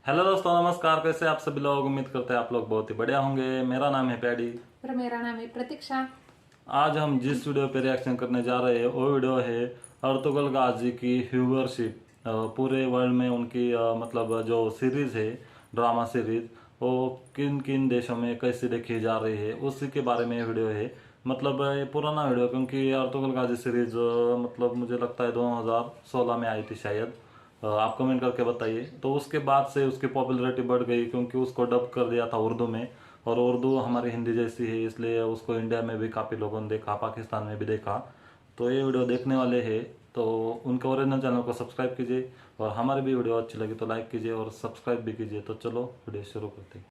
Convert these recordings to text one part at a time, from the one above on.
Hello दोस्तों, नमस्कार। कैसे आप सभी लोग? उम्मीद करते हैं आप लोग बहुत ही बढ़िया होंगे। मेरा नाम है पैडी। और मेरा नाम है प्रतीक्षा। आज हम जिस वीडियो पे रिएक्शन करने जा रहे हैं वो वीडियो है अर्तुगरुल गाजी की व्यूवरशिप। पूरे वर्ल्ड में उनकी मतलब जो सीरीज है, ड्रामा सीरीज, वो किन किन देशों में कैसे देखी जा रही है उसी के बारे में ये वीडियो है। मतलब ये पुराना वीडियो, क्योंकि अर्तुगरुल गाजी सीरीज मतलब मुझे लगता है 2016 में आई थी शायद। आप कमेंट करके बताइए। तो उसके बाद से उसकी पॉपुलैरिटी बढ़ गई, क्योंकि उसको डब कर दिया था उर्दू में, और उर्दू हमारी हिंदी जैसी है, इसलिए उसको इंडिया में भी काफ़ी लोगों ने देखा, पाकिस्तान में भी देखा। तो ये वीडियो देखने वाले हैं तो उनके ओरिजिनल चैनल को सब्सक्राइब कीजिए, और हमारी भी वीडियो अच्छी लगी तो लाइक कीजिए और सब्सक्राइब भी कीजिए। तो चलो वीडियो शुरू करते हैं।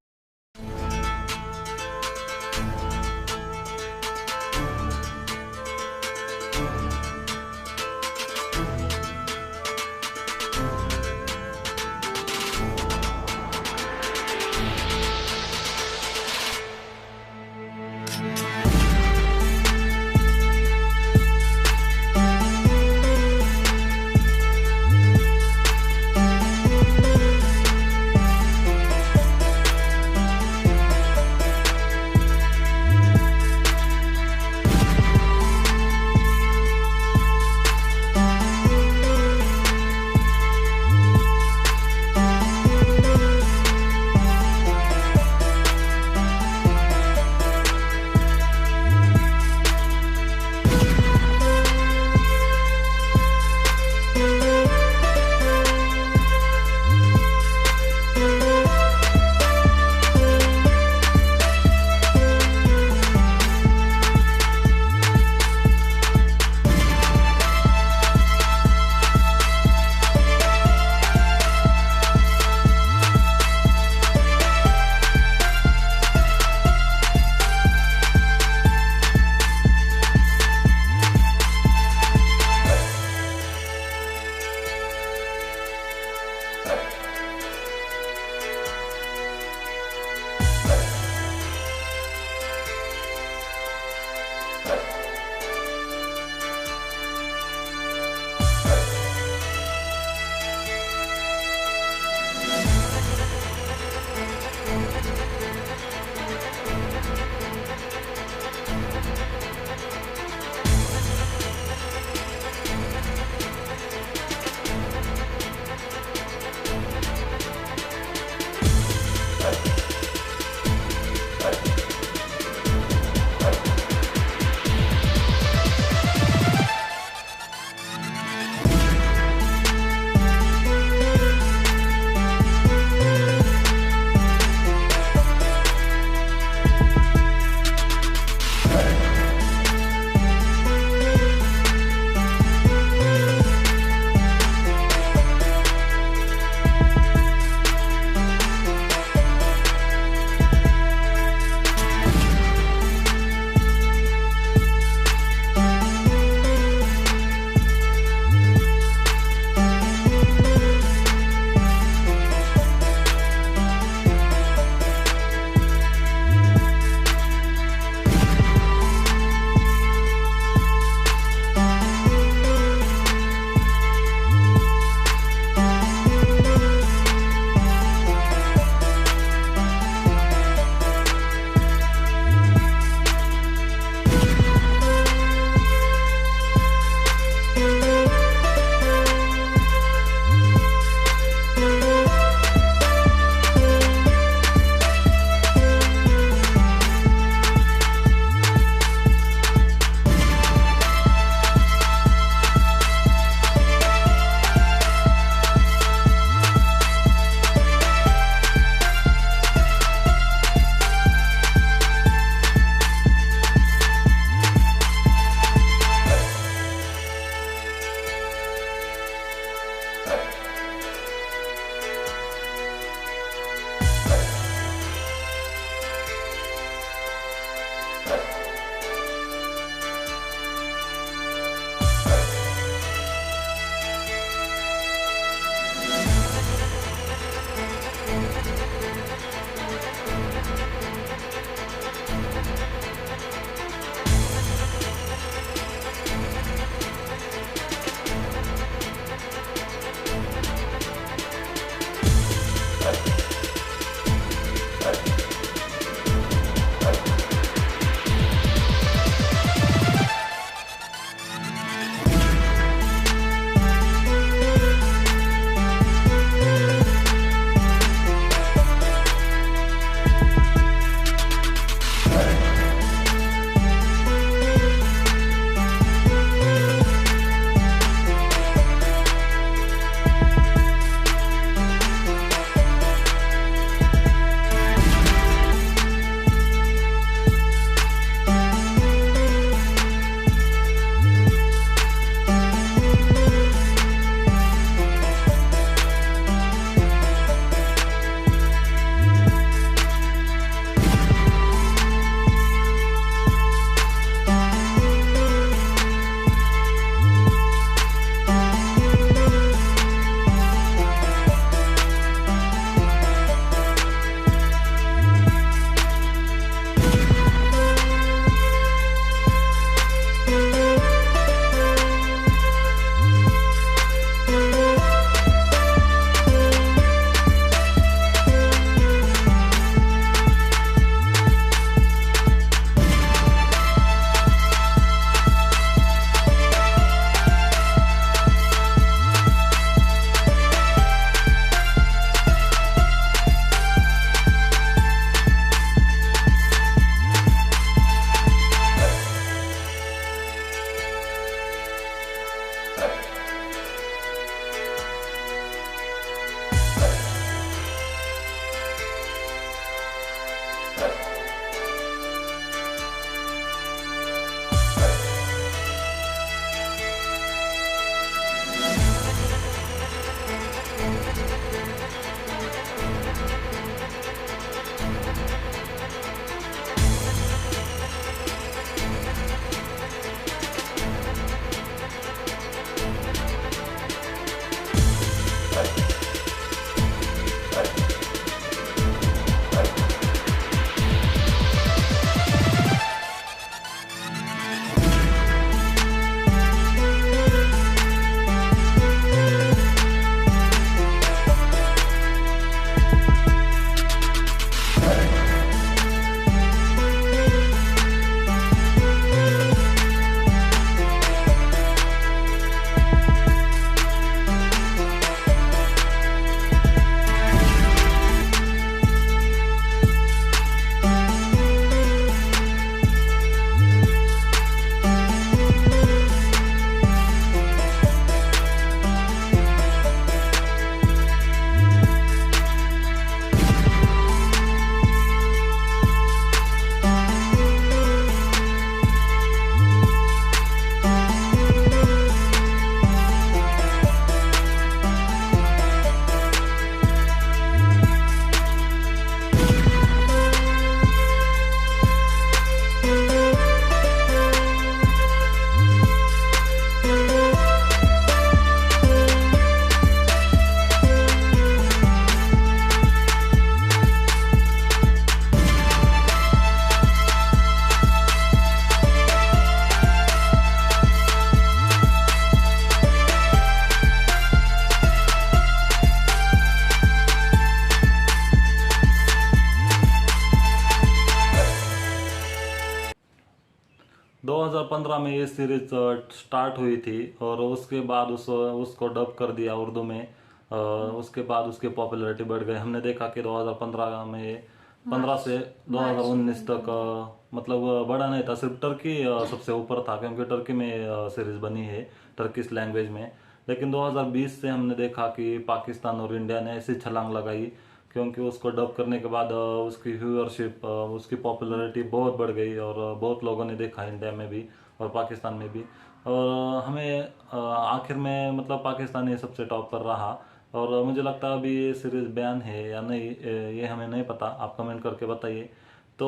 2015 में ये सीरीज स्टार्ट हुई थी और उसके बाद उसको डब कर दिया उर्दू में। उसके बाद उसकी पॉपुलैरिटी बढ़ गई। हमने देखा कि 2015 में 15 से 2019 तक मतलब बढ़ा नहीं था, सिर्फ टर्की सबसे ऊपर था क्योंकि टर्की में सीरीज बनी है टर्किश लैंग्वेज में। लेकिन 2020 से हमने देखा कि पाकिस्तान और इंडिया ने ऐसी छलांग लगाई क्योंकि उसको डब करने के बाद उसकी व्यूअरशिप, उसकी पॉपुलैरिटी बहुत बढ़ गई और बहुत लोगों ने देखा इंडिया में भी और पाकिस्तान में भी। और हमें आखिर में मतलब पाकिस्तान ये सबसे टॉप पर रहा। और मुझे लगता है अभी ये सीरीज बैन है या नहीं, ये हमें नहीं पता, आप कमेंट करके बताइए। तो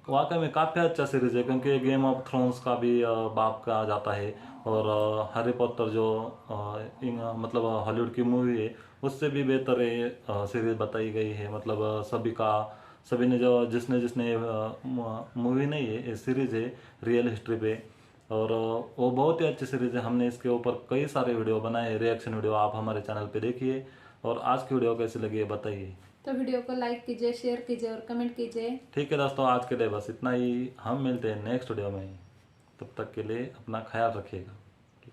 वाकई में काफ़ी अच्छा सीरीज है क्योंकि गेम ऑफ थ्रोन्स का भी बाप कहा जाता है और हैरी पॉटर जो मतलब हॉलीवुड की मूवी है उससे भी बेहतर ये सीरीज बताई गई है। मतलब सभी ने जो जिसने जिसने मूवी नहीं है, ये सीरीज है रियल हिस्ट्री पे। और वो बहुत ही अच्छी सीरीज है। हमने इसके ऊपर कई सारे वीडियो बनाए, रिएक्शन वीडियो, आप हमारे चैनल पे देखिए। और आज की वीडियो कैसी लगी है बताइए। तो वीडियो को लाइक कीजिए, शेयर कीजिए और कमेंट कीजिए। ठीक है दोस्तों, आज के लिए बस इतना ही। हम मिलते हैं नेक्स्ट वीडियो में, तब तक के लिए अपना ख्याल रखिएगा।